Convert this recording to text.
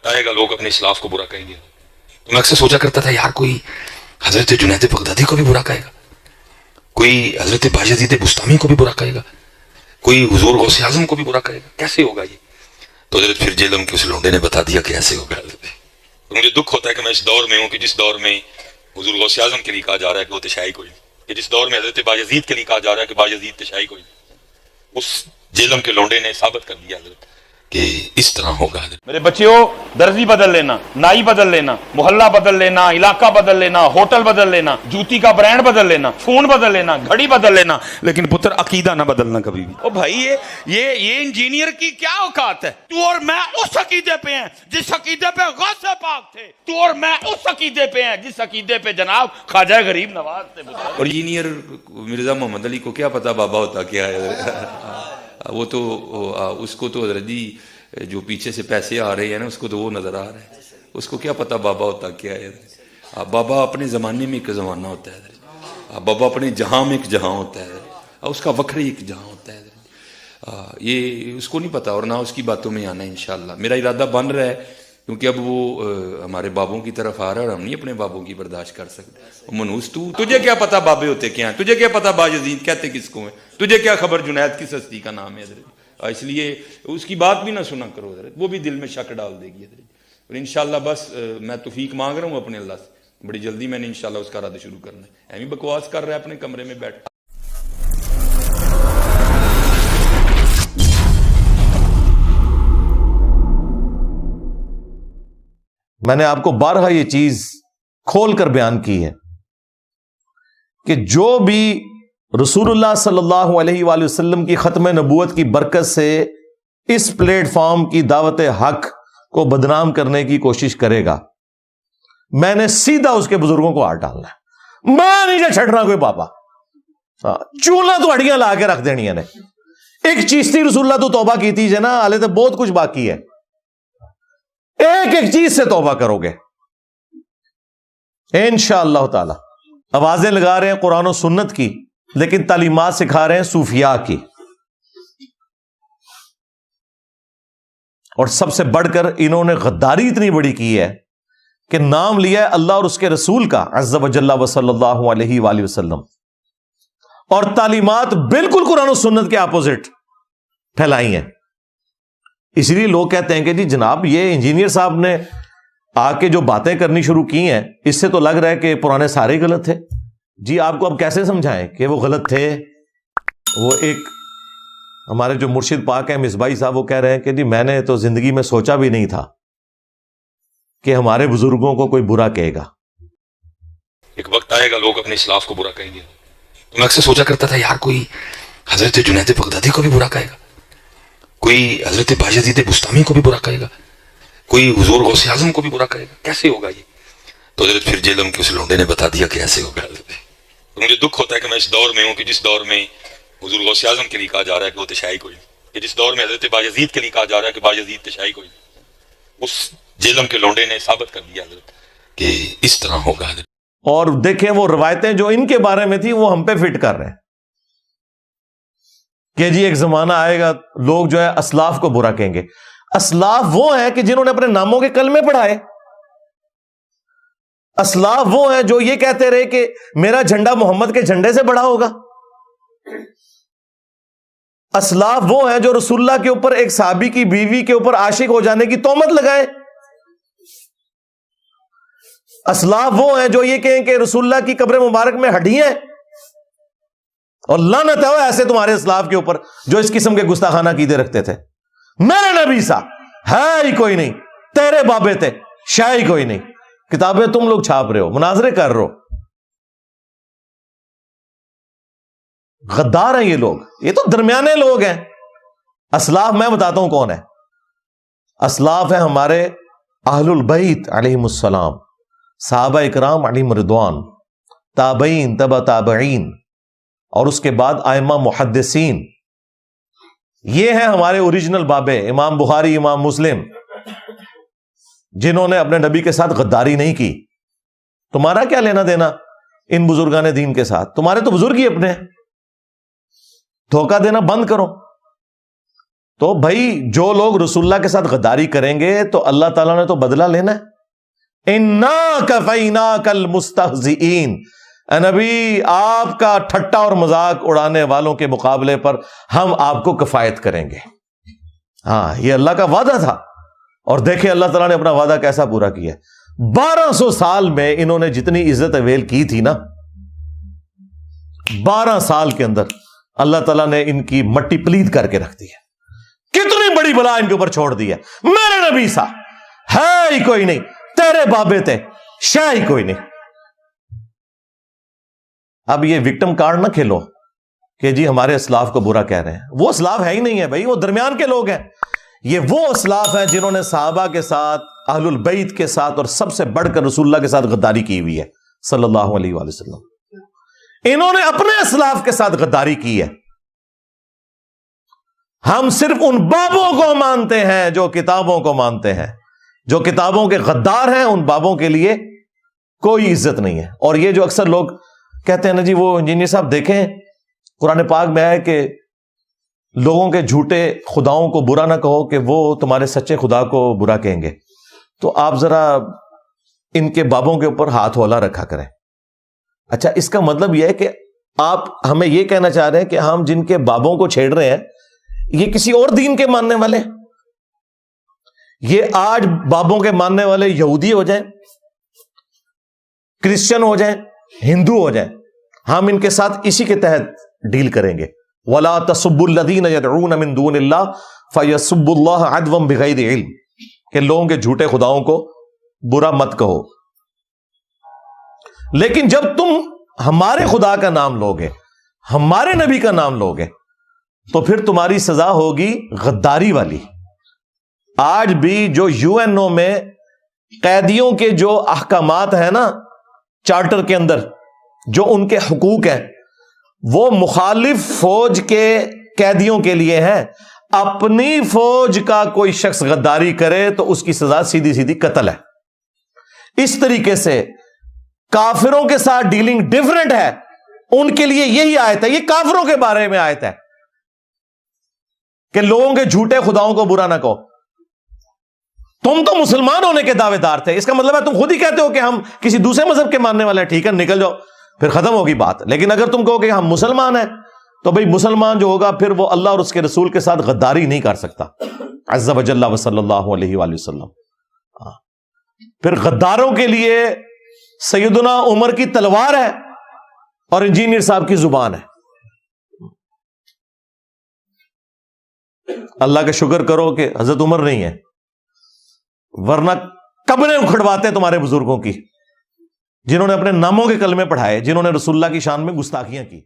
وقت آئے گا لوگ اپنے اسلاف کو برا کہیں گے. تو میں اکثر سوچا کرتا تھا یار کوئی حضرت جنید بغدادی کو بھی برا کہے گا, کوئی حضرت بایزید بستامی کو بھی برا کہے گا, کوئی حضور غوث اعظم کو بھی برا کہے گا, کیسے ہوگا یہ؟ تو حضرت پھر جیلم کے اس لونڈے نے بتا دیا کہ ایسے ہوگا. تو مجھے دکھ ہوتا ہے کہ میں اس دور میں ہوں کہ جس دور میں حضور غوث اعظم کے لیے کہا جا رہا ہے کہ وہ تشیعی کوئی نہیں, کہ جس دور میں حضرت بایزید کے لیے کہا جا رہا ہے کہ بایزید تشیعی کوئی نہیں, اس جیلم کے لونڈے نے ثابت کر دیا حضرت کہ اس طرح ہوگا. میرے بچیوں, درزی بدل لینا, نائی بدل لینا, محلہ بدل لینا, علاقہ بدل لینا, ہوٹل بدل لینا, جوتی کا برانڈ بدل لینا, فون بدل لینا, گھڑی بدل لینا, لیکن پتر عقیدہ نہ بدلنا کبھی بھی. او بھائی یہ انجینئر کی کیا اوقات ہے؟ تو اور میں اس عقیدے پہ ہیں جس عقیدے پہ غوث پاک تھے, تو اور میں اس عقیدے پہ ہیں جس عقیدے پہ جناب خواجہ غریب نواز تھے. اور انجینئر مرزا محمد علی کو کیا پتا بابا ہوتا کیا ہے؟ وہ تو اس کو تو حضرت جی جو پیچھے سے پیسے آ رہے ہیں نا, اس کو تو وہ نظر آ رہا ہے, اس کو کیا پتا بابا ہوتا کیا ہے. بابا اپنے زمانے میں ایک زمانہ ہوتا ہے, بابا اپنے جہاں میں ایک جہاں ہوتا ہے, اس کا وکھری ایک جہاں ہوتا ہے. یہ اس کو نہیں پتا اور نہ اس کی باتوں میں آنا ہے. انشاءاللہ میرا ارادہ بن رہا ہے, کیونکہ اب وہ ہمارے بابوں کی طرف آ رہا ہے اور ہم نہیں اپنے بابوں کی برداشت کر سکتے. منوس تجھے کیا پتا بابے ہوتے کیا ہیں, تجھے کیا پتا بایزید کہتے کس کو ہیں, تجھے کیا خبر جنید کس ہستی کا نام ہے. اس لیے اس کی بات بھی نہ سنا کرو حضرت, وہ بھی دل میں شک ڈال دے گی حضرت. اور انشاءاللہ بس میں توفیق مانگ رہا ہوں اپنے اللہ سے, بڑی جلدی میں نے انشاءاللہ اس کا رد شروع کرنا ہے. ایویں بکواس کر رہا ہے اپنے کمرے میں بیٹھ. میں نے آپ کو بارہا یہ چیز کھول کر بیان کی ہے کہ جو بھی رسول اللہ صلی اللہ علیہ وآلہ وسلم کی ختم نبوت کی برکت سے اس پلیٹ فارم کی دعوت حق کو بدنام کرنے کی کوشش کرے گا, میں نے سیدھا اس کے بزرگوں کو ہاتھ ڈالنا ہے. میں نہیں جا چھٹنا کوئی پاپا, چولہا تو ہڈیاں لا کے رکھ دینی نے. ایک چیز تھی رسول اللہ تو توبہ کی تھی جنا, حالے تو بہت کچھ باقی ہے. ایک ایک چیز سے توبہ کرو گے انشاءاللہ تعالی. آوازیں لگا رہے ہیں قرآن و سنت کی, لیکن تعلیمات سکھا رہے ہیں صوفیاء کی. اور سب سے بڑھ کر انہوں نے غداری اتنی بڑی کی ہے کہ نام لیا ہے اللہ اور اس کے رسول کا عز و جل و صلی اللہ علیہ وآلہ وسلم, اور تعلیمات بالکل قرآن و سنت کے اپوزٹ پھیلائی ہیں. اس لیے لوگ کہتے ہیں کہ جی جناب یہ انجینئر صاحب نے آ کے جو باتیں کرنی شروع کی ہیں, اس سے تو لگ رہا ہے کہ پرانے سارے غلط تھے. جی آپ کو اب کیسے سمجھائیں کہ وہ غلط تھے؟ وہ ایک ہمارے جو مرشد پاک ہیں مصباحی صاحب, وہ کہہ رہے ہیں کہ جی میں نے تو زندگی میں سوچا بھی نہیں تھا کہ ہمارے بزرگوں کو کوئی برا کہے گا. ایک وقت آئے گا لوگ اپنے اسلاف کو برا کہیں گے. تو میں اکثر سوچا کرتا تھا یار کوئی حضرت جنید بغدادی کو بھی برا کہے گا, کوئی حضرت بایزید بستامی کو بھی برا کہے گا, کوئی حضور غوث اعظم کو بھی برا کہے گا, کیسے ہوگا یہ؟ تو حضرت پھر جیلم کے اس لونڈے نے بتا دیا کہ ایسے ہوگا. تو مجھے دکھ ہوتا ہے کہ میں اس دور میں ہوں کہ جس دور میں حضور غوث اعظم کے لیے کہا جا رہا ہے کہ وہ تشیعی کوئی نہیں, کہ جس دور میں حضرت بایزید کے لیے کہا جا رہا ہے کہ بایزید تشیعی کوئی نہیں, اس جیلم کے لونڈے نے ثابت کر دیا حضرت کہ اس طرح ہوگا. حضرت اور دیکھیں وہ روایتیں جو ان کے بارے میں تھی وہ ہم پہ فٹ کر رہے ہیں کہ جی ایک زمانہ آئے گا لوگ جو ہے اسلاف کو برا کہیں گے. اسلاف وہ ہیں کہ جنہوں نے اپنے ناموں کے کلمے پڑھائے. اسلاف وہ ہیں جو یہ کہتے رہے کہ میرا جھنڈا محمد کے جھنڈے سے بڑا ہوگا. اسلاف وہ ہیں جو رسول اللہ کے اوپر ایک صحابی کی بیوی کے اوپر عاشق ہو جانے کی تہمت لگائے. اسلاف وہ ہیں جو یہ کہیں کہ رسول اللہ کی قبر مبارک میں ہڈیاں ہیں, اور لعنت ہے ایسے تمہارے اسلاف کے اوپر جو اس قسم کے گستاخانہ عقیدے رکھتے تھے. میرے نبی سا ہے ہی کوئی نہیں, تیرے بابے تھے شاہ ہی کوئی نہیں, کتابیں تم لوگ چھاپ رہے ہو, مناظرے کر رہے ہو. غدار ہیں یہ لوگ, یہ تو درمیانے لوگ ہیں. اسلاف میں بتاتا ہوں کون ہے. اسلاف ہیں ہمارے اہل البیت علیہم السلام, صحابہ اکرام علیہم رضوان, تابعین تبع تابعین, اور اس کے بعد ائمہ محدثین. یہ ہیں ہمارے اوریجنل بابے, امام بخاری, امام مسلم, جنہوں نے اپنے نبی کے ساتھ غداری نہیں کی. تمہارا کیا لینا دینا ان بزرگان دین کے ساتھ؟ تمہارے تو بزرگ ہی اپنے ہیں. دھوکہ دینا بند کرو. تو بھائی جو لوگ رسول اللہ کے ساتھ غداری کریں گے تو اللہ تعالیٰ نے تو بدلہ لینا ہے. اِنَّا كَفَيْنَاكَ الْمُسْتَهْزِئِينَ، اے نبی آپ کا ٹھٹا اور مذاق اڑانے والوں کے مقابلے پر ہم آپ کو کفایت کریں گے. ہاں یہ اللہ کا وعدہ تھا، اور دیکھیں اللہ تعالیٰ نے اپنا وعدہ کیسا پورا کیا. 1200 سال میں انہوں نے جتنی عزت اویل کی تھی نا، 12 سال کے اندر اللہ تعالیٰ نے ان کی مٹی پلید کر کے رکھ دی ہے. کتنی بڑی بلا ان کے اوپر چھوڑ دی ہے. میرے نبی سا ہے ہی کوئی نہیں، تیرے بابے تے شاہ ہی کوئی نہیں. اب یہ وکٹم کارڈ نہ کھیلو کہ جی ہمارے اسلاف کو برا کہہ رہے ہیں. وہ اسلاف ہے ہی نہیں ہے بھائی، وہ درمیان کے لوگ ہیں. یہ وہ اسلاف ہیں جنہوں نے صحابہ کے ساتھ، اہل البیت کے ساتھ، اور سب سے بڑھ کر رسول اللہ کے ساتھ غداری کی ہوئی ہے صلی اللہ علیہ وآلہ وسلم. انہوں نے اپنے اسلاف کے ساتھ غداری کی ہے. ہم صرف ان بابوں کو مانتے ہیں جو کتابوں کو مانتے ہیں. جو کتابوں کے غدار ہیں ان بابوں کے لیے کوئی عزت نہیں ہے. اور یہ جو اکثر لوگ کہتے ہیں نا جی وہ انجینئر صاحب دیکھیں قرآن پاک میں ہے کہ لوگوں کے جھوٹے خداؤں کو برا نہ کہو کہ وہ تمہارے سچے خدا کو برا کہیں گے. تو آپ ذرا ان کے بابوں کے اوپر ہاتھ ہولا رکھا کریں. اچھا اس کا مطلب یہ ہے کہ آپ ہمیں یہ کہنا چاہ رہے ہیں کہ ہم جن کے بابوں کو چھیڑ رہے ہیں یہ کسی اور دین کے ماننے والے ہیں؟ یہ آج بابوں کے ماننے والے یہودی ہو جائیں، کرسچن ہو جائیں، ہندو ہو جائیں، ہم ان کے ساتھ اسی کے تحت ڈیل کریں گے. وَلَا تَسُبُّوا الَّذِينَ يَدْعُونَ مِن دُونِ اللَّهِ فَيَسُبُّوا اللَّهَ عَدْوًا بِغَيْرِ عِلْمٍ، کہ لوگوں کے جھوٹے خداؤں کو برا مت کہو. لیکن جب تم ہمارے خدا کا نام لوگے، ہمارے نبی کا نام لوگے، تو پھر تمہاری سزا ہوگی غداری والی. آج بھی جو UNO میں قیدیوں کے جو احکامات ہیں نا چارٹر کے اندر، جو ان کے حقوق ہیں، وہ مخالف فوج کے قیدیوں کے لیے ہیں. اپنی فوج کا کوئی شخص غداری کرے تو اس کی سزا سیدھی سیدھی قتل ہے. اس طریقے سے کافروں کے ساتھ ڈیلنگ ڈیفرنٹ ہے. ان کے لیے یہی آیت ہے، یہ کافروں کے بارے میں آیت ہے کہ لوگوں کے جھوٹے خداؤں کو برا نہ کہو. تم تو مسلمان ہونے کے دعوے دار تھے، اس کا مطلب ہے تم خود ہی کہتے ہو کہ ہم کسی دوسرے مذہب کے ماننے والے ہیں. ٹھیک ہے نکل جاؤ، پھر ختم ہوگی بات. لیکن اگر تم کہو کہ ہم مسلمان ہیں تو بھئی مسلمان جو ہوگا پھر وہ اللہ اور اس کے رسول کے ساتھ غداری نہیں کر سکتا عز و جل و صلی اللہ علیہ وآلہ وسلم. پھر غداروں کے لیے سیدنا عمر کی تلوار ہے اور انجینئر صاحب کی زبان ہے. اللہ کا شکر کرو کہ حضرت عمر نہیں ہے، ورنہ قبریں اکھڑواتے تمہارے بزرگوں کی، جنہوں نے اپنے ناموں کے کلمے پڑھائے، جنہوں نے رسول اللہ کی شان میں گستاخیاں کی.